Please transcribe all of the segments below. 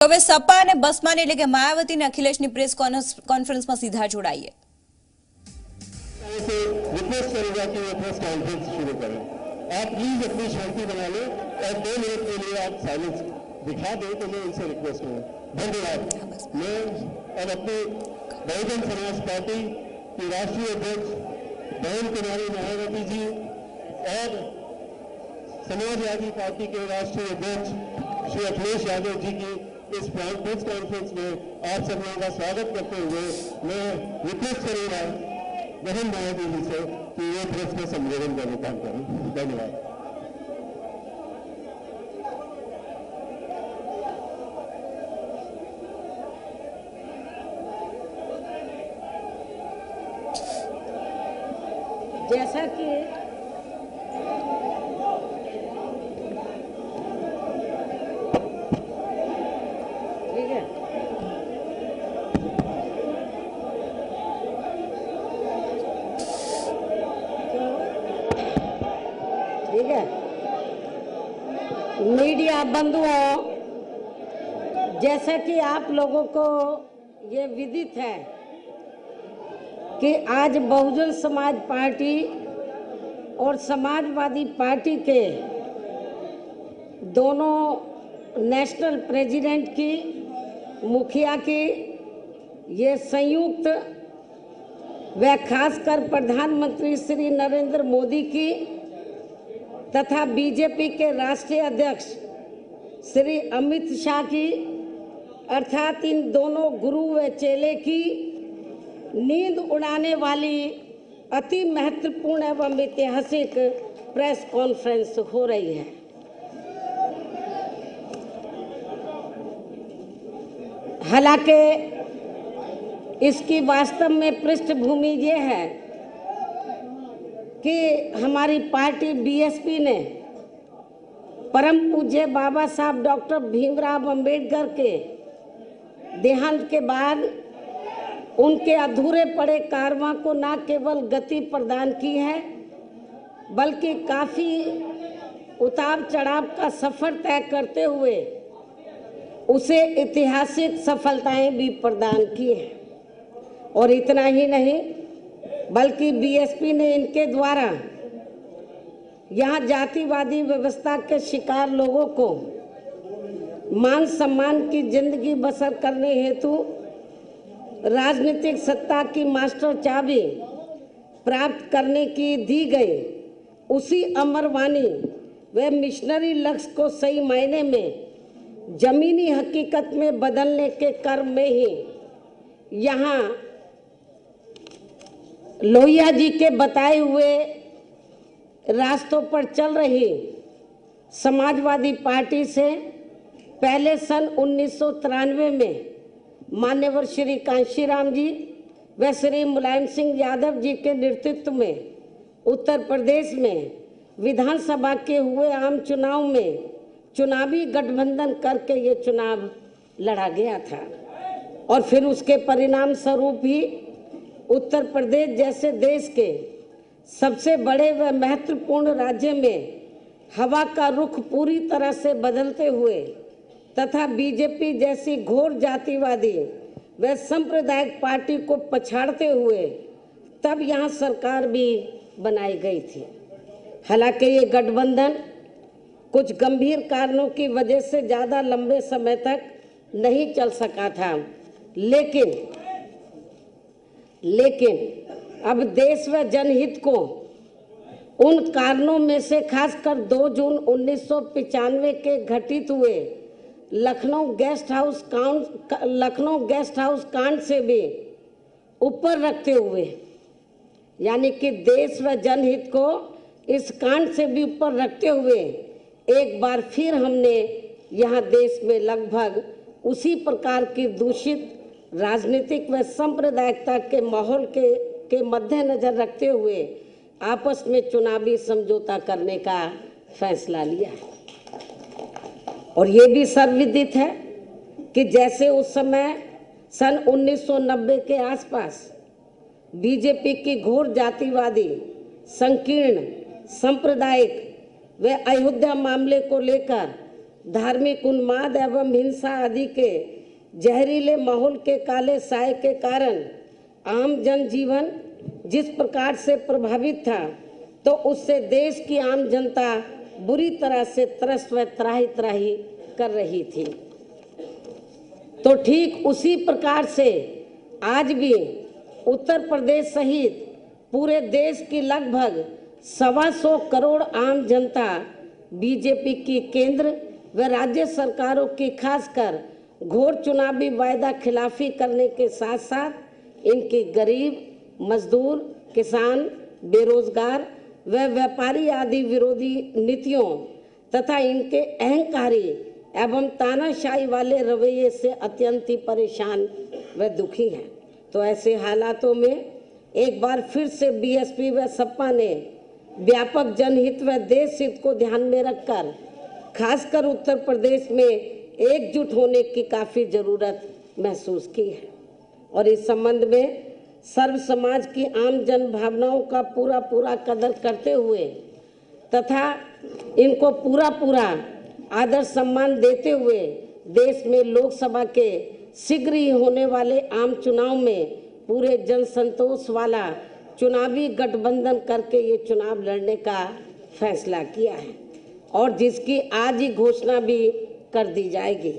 હવે સપા અને બસમાની એટલે કે માયાવતી અને અખિલેશની પ્રેસ કોન્ફરન્સમાં सीधा જોડાઈએ। रिक्वेस्ट करूंगा कि ये प्रेस कॉन्फ्रेंस शुरू करें। आप प्लीज अपनी शांति बना लें और 2 मिनट के लिए आप साइलेंस दिखा दें तो मैं इनसे रिक्वेस्ट करूँ। धन्यवाद। मैं और अपनी बहुजन समाज पार्टी की राष्ट्रीय अध्यक्ष बहन कुमारी मायावती जी और समाजवादी पार्टी के राष्ट्रीय अध्यक्ष श्री अखिलेश यादव जी की इस प्रेस कॉन्फ्रेंस में आप सब लोगों का स्वागत करते हुए मैं रिक्वेस्ट करूंगा बहन मायावती जी से कि ये प्रेस को संबोधन करने का काम करें। धन्यवाद। जैसा कि ठीक है, ठीक है, मीडिया बंधुओं, जैसा कि आप लोगों को ये विदित है कि आज बहुजन समाज पार्टी और समाजवादी पार्टी के दोनों नेशनल प्रेसिडेंट की, मुखिया की ये संयुक्त व खासकर प्रधानमंत्री श्री नरेंद्र मोदी की तथा बीजेपी के राष्ट्रीय अध्यक्ष श्री अमित शाह की, अर्थात इन दोनों गुरु व चेले की नींद उड़ाने वाली अति महत्वपूर्ण एवं ऐतिहासिक प्रेस कॉन्फ्रेंस हो रही है। हालांकि इसकी वास्तव में पृष्ठभूमि ये है कि हमारी पार्टी बीएसपी ने परम पूज्य बाबा साहब डॉक्टर भीमराव अंबेडकर के देहांत के बाद उनके अधूरे पड़े कारवां को न केवल गति प्रदान की है बल्कि काफ़ी उतार चढ़ाव का सफ़र तय करते हुए उसे ऐतिहासिक सफलताएं भी प्रदान की हैं। और इतना ही नहीं बल्कि बीएसपी ने इनके द्वारा यहाँ जातिवादी व्यवस्था के शिकार लोगों को मान सम्मान की जिंदगी बसर करने हेतु राजनीतिक सत्ता की मास्टर चाबी प्राप्त करने की दी गई उसी अमरवाणी व मिशनरी लक्ष्य को सही मायने में जमीनी हकीकत में बदलने के क्रम में ही यहाँ लोहिया जी के बताए हुए रास्तों पर चल रही समाजवादी पार्टी से पहले सन 1993 में मान्यवर श्री कांशीराम जी व श्री मुलायम सिंह यादव जी के नेतृत्व में उत्तर प्रदेश में विधानसभा के हुए आम चुनाव में चुनावी गठबंधन करके ये चुनाव लड़ा गया था और फिर उसके परिणाम स्वरूप ही उत्तर प्रदेश जैसे देश के सबसे बड़े व महत्वपूर्ण राज्य में हवा का रुख पूरी तरह से बदलते हुए तथा बीजेपी जैसी घोर जातिवादी व सांप्रदायिक पार्टी को पछाड़ते हुए तब यहाँ सरकार भी बनाई गई थी। हालांकि ये गठबंधन कुछ गंभीर कारणों की वजह से ज़्यादा लंबे समय तक नहीं चल सका था, लेकिन अब देश व जनहित को उन कारणों में से खासकर 2 जून 1995 के घटित हुए लखनऊ गेस्ट हाउस कांड से भी ऊपर रखते हुए, यानी कि देश व जनहित को इस कांड से भी ऊपर रखते हुए एक बार फिर हमने यहाँ देश में लगभग उसी प्रकार की दूषित राजनीतिक व सांप्रदायिकता के माहौल के मद्देनजर रखते हुए आपस में चुनावी समझौता करने का फैसला लिया है। और ये भी सर्वविदित है कि जैसे उस समय सन 1990 के आसपास बीजेपी की घोर जातिवादी, संकीर्ण, सांप्रदायिक वे अयोध्या मामले को लेकर धार्मिक उन्माद एवं हिंसा आदि के जहरीले माहौल के काले साए के कारण आम जनजीवन जिस प्रकार से प्रभावित था, तो उससे देश की आम जनता बुरी तरह से त्रस्त व त्राही त्राही कर रही थी। तो ठीक उसी प्रकार से आज भी उत्तर प्रदेश सहित पूरे देश की लगभग 125 करोड़ आम जनता बीजेपी की केंद्र व राज्य सरकारों की खासकर घोर चुनावी वायदा खिलाफी करने के साथ साथ इनकी गरीब, मजदूर, किसान, बेरोजगार व व्यापारी आदि विरोधी नीतियों तथा इनके अहंकारी एवं तानाशाही वाले रवैये से अत्यंत ही परेशान व दुखी हैं। तो ऐसे हालातों में एक बार फिर से बीएसपी व सपा ने व्यापक जनहित व देश हित को ध्यान में रखकर खासकर उत्तर प्रदेश में एकजुट होने की काफ़ी ज़रूरत महसूस की है और इस संबंध में सर्व समाज की आम जन भावनाओं का पूरा कदर करते हुए तथा इनको पूरा आदर सम्मान देते हुए देश में लोकसभा के शीघ्र ही होने वाले आम चुनाव में पूरे जन संतोष वाला चुनावी गठबंधन करके ये चुनाव लड़ने का फैसला किया है और जिसकी आज ही घोषणा भी कर दी जाएगी,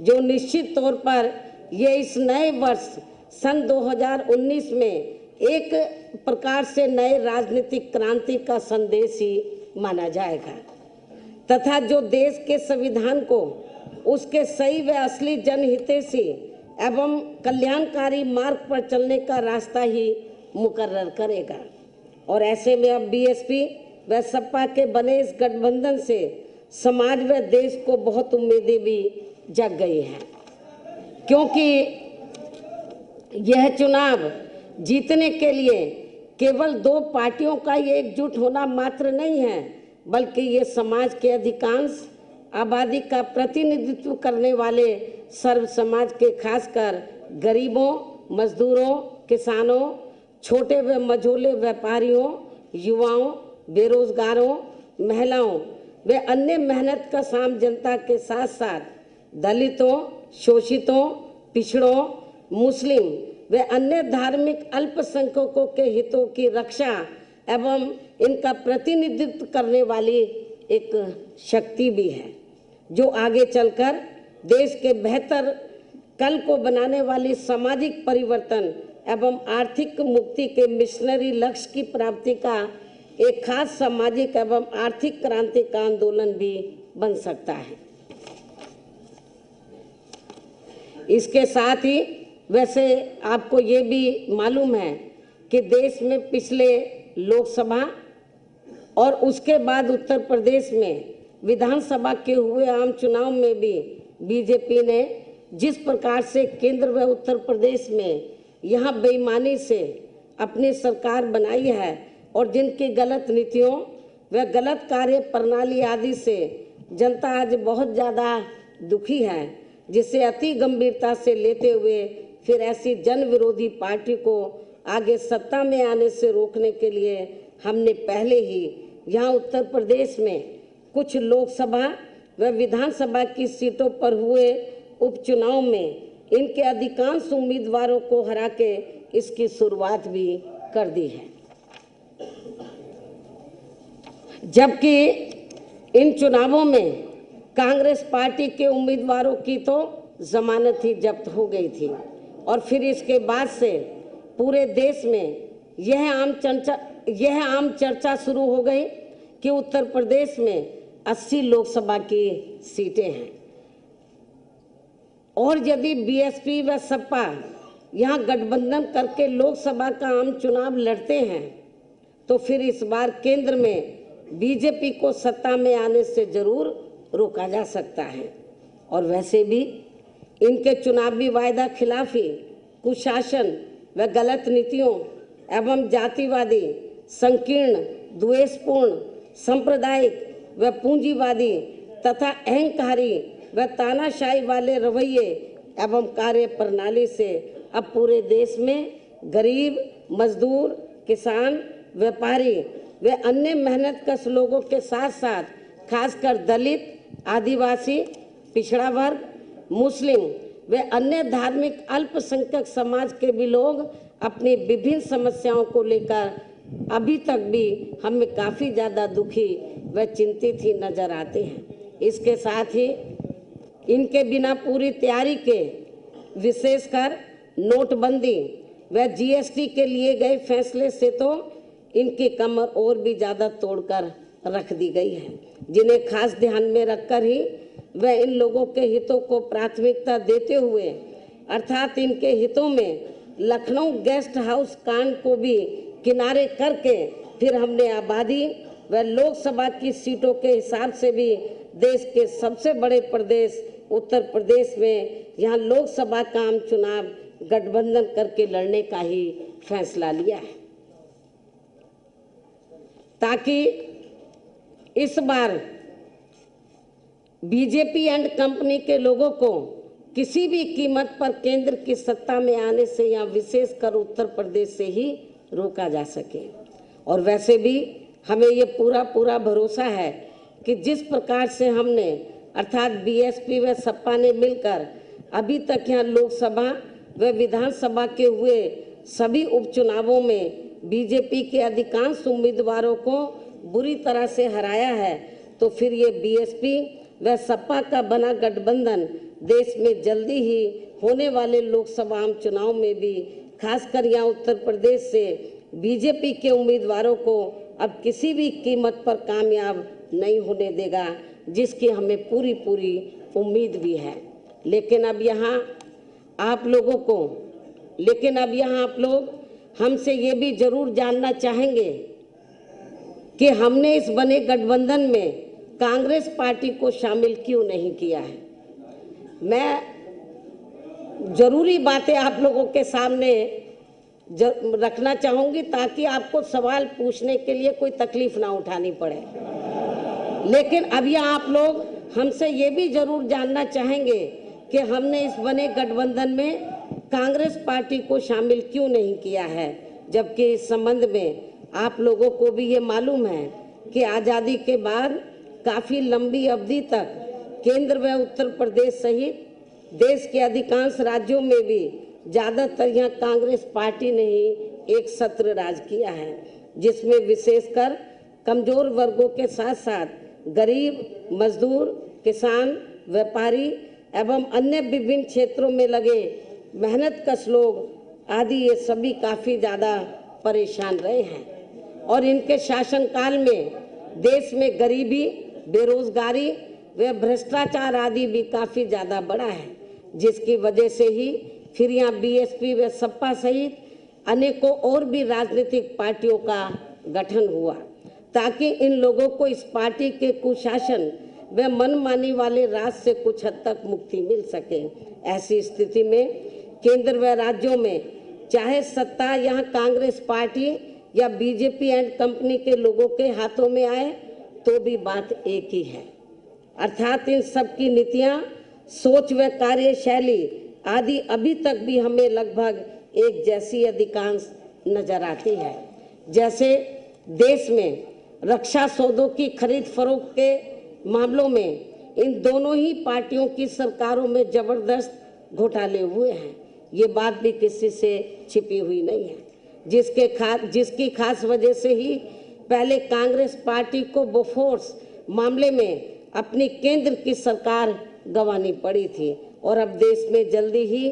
जो निश्चित तौर पर ये इस नए वर्ष सन 2019 में एक प्रकार से नए राजनीतिक क्रांति का संदेश ही माना जाएगा तथा जो देश के संविधान को उसके सही व असली जनहितैषी एवं कल्याणकारी मार्ग पर चलने का रास्ता ही मुकर्रर करेगा। और ऐसे में अब बीएसपी व सपा के बने इस गठबंधन से समाज व देश को बहुत उम्मीदें भी जग गई हैं, क्योंकि यह चुनाव जीतने के लिए केवल दो पार्टियों का ये एकजुट होना मात्र नहीं है, बल्कि ये समाज के अधिकांश आबादी का प्रतिनिधित्व करने वाले सर्व समाज के खासकर गरीबों, मजदूरों, किसानों, छोटे व मझोले व्यापारियों, युवाओं, बेरोजगारों, महिलाओं व अन्य मेहनत कश आम जनता के साथ साथ दलितों, शोषितों, पिछड़ों, मुस्लिम व अन्य धार्मिक अल्पसंख्यकों के हितों की रक्षा एवं इनका प्रतिनिधित्व करने वाली एक शक्ति भी है, जो आगे चलकर देश के बेहतर कल को बनाने वाली सामाजिक परिवर्तन एवं आर्थिक मुक्ति के मिशनरी लक्ष्य की प्राप्ति का एक खास सामाजिक एवं आर्थिक क्रांति का आंदोलन भी बन सकता है। इसके साथ ही वैसे आपको ये भी मालूम है कि देश में पिछले लोकसभा और उसके बाद उत्तर प्रदेश में विधानसभा के हुए आम चुनाव में भी बीजेपी ने जिस प्रकार से केंद्र व उत्तर प्रदेश में यहाँ बेईमानी से अपनी सरकार बनाई है और जिनकी गलत नीतियों व गलत कार्य प्रणाली आदि से जनता आज बहुत ज़्यादा दुखी है, जिसे अति गंभीरता से लेते हुए फिर ऐसी जन विरोधी पार्टी को आगे सत्ता में आने से रोकने के लिए हमने पहले ही यहाँ उत्तर प्रदेश में कुछ लोकसभा व विधानसभा की सीटों पर हुए उपचुनाव में इनके अधिकांश उम्मीदवारों को हरा के इसकी शुरुआत भी कर दी है, जबकि इन चुनावों में कांग्रेस पार्टी के उम्मीदवारों की तो जमानत ही जब्त हो गई थी और फिर इसके बाद से पूरे देश में यह आम चर्चा शुरू हो गई कि उत्तर प्रदेश में 80 लोकसभा की सीटें हैं और यदि बीएसपी व सपा यहाँ गठबंधन करके लोकसभा का आम चुनाव लड़ते हैं तो फिर इस बार केंद्र में बीजेपी को सत्ता में आने से जरूर रोका जा सकता है। और वैसे भी इनके चुनावी वायदा खिलाफी, कुशासन व गलत नीतियों एवं जातिवादी, संकीर्ण, द्वेषपूर्ण, सांप्रदायिक व पूंजीवादी तथा अहंकारी व तानाशाही वाले रवैये एवं कार्य प्रणाली से अब पूरे देश में गरीब, मजदूर, किसान, व्यापारी व अन्य मेहनत कश लोगों के साथ साथ खासकर दलित, आदिवासी, पिछड़ा वर्ग, मुस्लिम व अन्य धार्मिक अल्पसंख्यक समाज के भी लोग अपनी विभिन्न समस्याओं को लेकर अभी तक भी हमें काफ़ी ज़्यादा दुखी व चिंतित ही नजर आते हैं। इसके साथ ही इनके बिना पूरी तैयारी के विशेषकर नोटबंदी व जीएसटी के लिए गए फैसले से तो इनकी कमर और भी ज़्यादा तोड़कर रख दी गई है, जिन्हें खास ध्यान में रखकर ही वह इन लोगों के हितों को प्राथमिकता देते हुए अर्थात इनके हितों में लखनऊ गेस्ट हाउस कांड को भी किनारे करके फिर हमने आबादी व लोकसभा की सीटों के हिसाब से भी देश के सबसे बड़े प्रदेश उत्तर प्रदेश में यहाँ लोकसभा का आम चुनाव गठबंधन करके लड़ने का ही फैसला लिया है, ताकि इस बार बीजेपी एंड कंपनी के लोगों को किसी भी कीमत पर केंद्र की सत्ता में आने से या विशेषकर उत्तर प्रदेश से ही रोका जा सके। और वैसे भी हमें ये पूरा भरोसा है कि जिस प्रकार से हमने अर्थात बीएसपी व सपा ने मिलकर अभी तक यहाँ लोकसभा व विधानसभा के हुए सभी उपचुनावों में बीजेपी के अधिकांश उम्मीदवारों को बुरी तरह से हराया है, तो फिर ये बीएसपी व सपा का बना गठबंधन देश में जल्दी ही होने वाले लोकसभा आम चुनाव में भी खासकर यहाँ उत्तर प्रदेश से बीजेपी के उम्मीदवारों को अब किसी भी कीमत पर कामयाब नहीं होने देगा, जिसकी हमें पूरी उम्मीद भी है। लेकिन अब यहाँ आप लोग हमसे ये भी जरूर जानना चाहेंगे कि हमने इस बने गठबंधन में कांग्रेस पार्टी को शामिल क्यों नहीं किया है। मैं जरूरी बातें आप लोगों के सामने रखना चाहूँगी ताकि आपको सवाल पूछने के लिए कोई तकलीफ ना उठानी पड़े। लेकिन अब यहाँ आप लोग हमसे ये भी जरूर जानना चाहेंगे कि हमने इस बने गठबंधन में कांग्रेस पार्टी को शामिल क्यों नहीं किया है, जबकि इस संबंध में आप लोगों को भी ये मालूम है कि आज़ादी के बाद काफ़ी लंबी अवधि तक केंद्र व उत्तर प्रदेश सहित देश के अधिकांश राज्यों में भी ज़्यादातर यहाँ कांग्रेस पार्टी ने ही एक सत्र राज किया है, जिसमें विशेषकर कमज़ोर वर्गों के साथ साथ गरीब, मजदूर, किसान, व्यापारी एवं अन्य विभिन्न क्षेत्रों में लगे मेहनतकश लोग आदि ये सभी काफ़ी ज़्यादा परेशान रहे हैं। और इनके शासनकाल में देश में गरीबी, बेरोजगारी व भ्रष्टाचार आदि भी काफ़ी ज़्यादा बढ़ा है, जिसकी वजह से ही फिर यहाँ बीएसपी व सपा सहित अनेकों और भी राजनीतिक पार्टियों का गठन हुआ, ताकि इन लोगों को इस पार्टी के कुशासन व मनमानी वाले राज से कुछ हद तक मुक्ति मिल सके। ऐसी स्थिति में केंद्र व राज्यों में चाहे सत्ता यहाँ कांग्रेस पार्टी या बीजेपी एंड कंपनी के लोगों के हाथों में आए तो भी बात एक ही है, अर्थात इन सब की नीतियाँ, सोच व कार्यशैली आदि अभी तक भी हमें लगभग एक जैसी अधिकांश नजर आती है। जैसे देश में रक्षा सौदों की खरीद फरोख्त के मामलों में इन दोनों ही पार्टियों की सरकारों में जबरदस्त घोटाले हुए हैं, ये बात भी किसी से छिपी हुई नहीं है, जिसकी खास वजह से ही पहले कांग्रेस पार्टी को बोफोर्स मामले में अपनी केंद्र की सरकार गंवानी पड़ी थी। और अब देश में जल्दी ही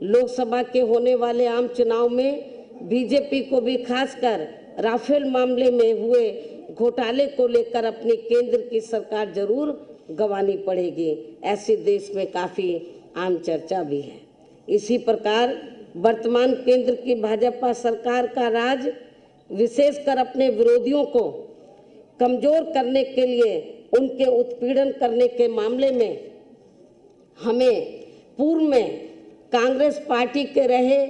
लोकसभा के होने वाले आम चुनाव में बीजेपी को भी खासकर राफेल मामले में हुए घोटाले को लेकर अपनी केंद्र की सरकार जरूर गंवानी पड़ेगी, ऐसी देश में काफ़ी आम चर्चा भी है। इसी प्रकार वर्तमान केंद्र की भाजपा सरकार का राज विशेषकर अपने विरोधियों को कमजोर करने के लिए उनके उत्पीड़न करने के मामले में हमें पूर्व में कांग्रेस पार्टी के रहे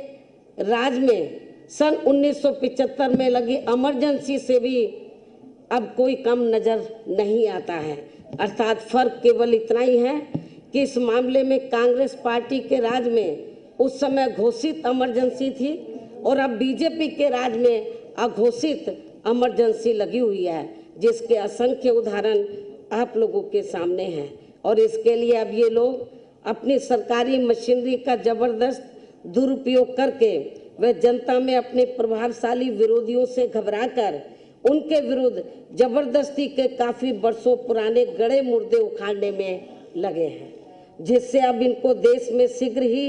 राज में सन 1975 में लगी इमरजेंसी से भी अब कोई कम नज़र नहीं आता है। अर्थात फर्क केवल इतना ही है कि इस मामले में कांग्रेस पार्टी के राज में उस समय घोषित इमरजेंसी थी और अब बीजेपी के राज में अघोषित इमरजेंसी लगी हुई है, जिसके असंख्य उदाहरण आप लोगों के सामने हैं। और इसके लिए अब ये लोग अपनी सरकारी मशीनरी का जबरदस्त दुरुपयोग करके वे जनता में अपने प्रभावशाली विरोधियों से घबराकर उनके विरुद्ध जबरदस्ती के काफी वर्षों पुराने गड़े मुर्दे उखाड़ने में लगे हैं, जिससे अब इनको देश में शीघ्र ही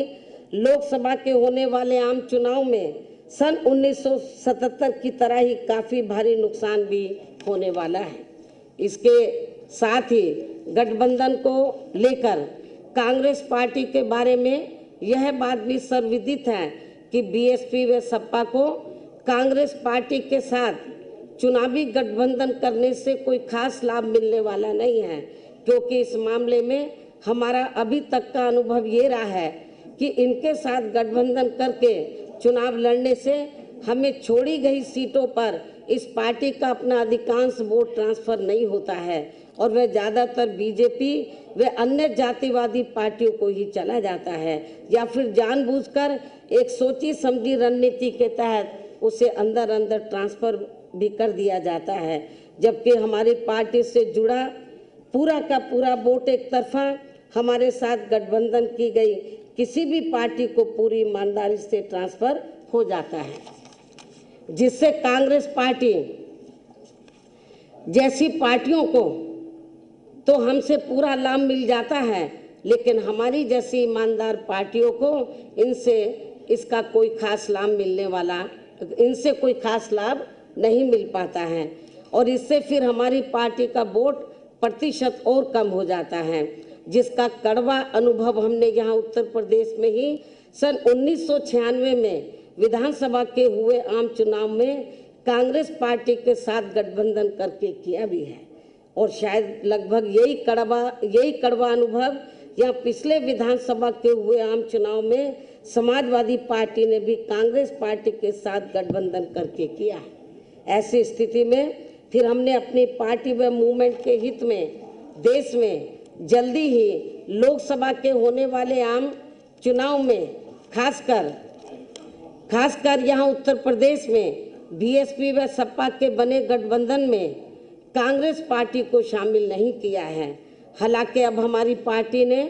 लोकसभा के होने वाले आम चुनाव में सन 1977 की तरह ही काफी भारी नुकसान भी होने वाला है। इसके साथ ही गठबंधन को लेकर कांग्रेस पार्टी के बारे में यह बात भी सर्वविदित है कि बीएसपी व सपा को कांग्रेस पार्टी के साथ चुनावी गठबंधन करने से कोई खास लाभ मिलने वाला नहीं है, क्योंकि इस मामले में हमारा अभी तक का अनुभव ये रहा है कि इनके साथ गठबंधन करके चुनाव लड़ने से हमें छोड़ी गई सीटों पर इस पार्टी का अपना अधिकांश वोट ट्रांसफर नहीं होता है और वह ज़्यादातर बीजेपी व अन्य जातिवादी पार्टियों को ही चला जाता है, या फिर जानबूझकर एक सोची समझी रणनीति के तहत उसे अंदर अंदर ट्रांसफर भी कर दिया जाता है। जबकि हमारी पार्टी से जुड़ा पूरा का पूरा वोट एक तरफा हमारे साथ गठबंधन की गई किसी भी पार्टी को पूरी ईमानदारी से ट्रांसफर हो जाता है, जिससे कांग्रेस पार्टी जैसी पार्टियों को तो हमसे पूरा लाभ मिल जाता है, लेकिन हमारी जैसी ईमानदार पार्टियों को इससे कोई खास लाभ नहीं मिल पाता है और इससे फिर हमारी पार्टी का वोट प्रतिशत और कम हो जाता है, जिसका कड़वा अनुभव हमने यहाँ उत्तर प्रदेश में ही सन 1996 में विधानसभा के हुए आम चुनाव में कांग्रेस पार्टी के साथ गठबंधन करके किया भी है। और शायद लगभग यही कड़वा अनुभव यहाँ पिछले विधानसभा के हुए आम चुनाव में समाजवादी पार्टी ने भी कांग्रेस पार्टी के साथ गठबंधन करके किया है। ऐसी स्थिति में फिर हमने अपनी पार्टी व मूवमेंट के हित में देश में जल्दी ही लोकसभा के होने वाले आम चुनाव में खासकर यहाँ उत्तर प्रदेश में बीएसपी व सपा के बने गठबंधन में कांग्रेस पार्टी को शामिल नहीं किया है। हालांकि अब हमारी पार्टी ने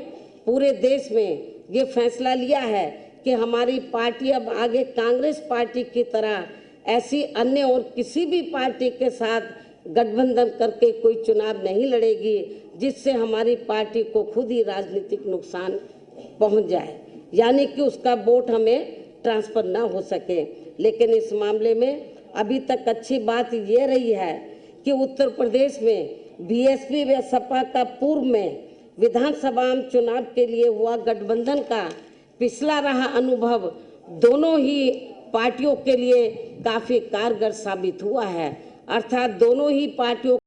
पूरे देश में ये फैसला लिया है कि हमारी पार्टी अब आगे कांग्रेस पार्टी की तरह ऐसी अन्य और किसी भी पार्टी के साथ गठबंधन करके कोई चुनाव नहीं लड़ेगी, जिससे हमारी पार्टी को खुद ही राजनीतिक नुकसान पहुंच जाए, यानी कि उसका वोट हमें ट्रांसफर ना हो सके। लेकिन इस मामले में अभी तक अच्छी बात ये रही है कि उत्तर प्रदेश में बीएसपी व सपा का पूर्व में विधानसभा चुनाव के लिए हुआ गठबंधन का पिछला रहा अनुभव दोनों ही पार्टियों के लिए काफी कारगर साबित हुआ है। अर्थात दोनों ही पार्टियों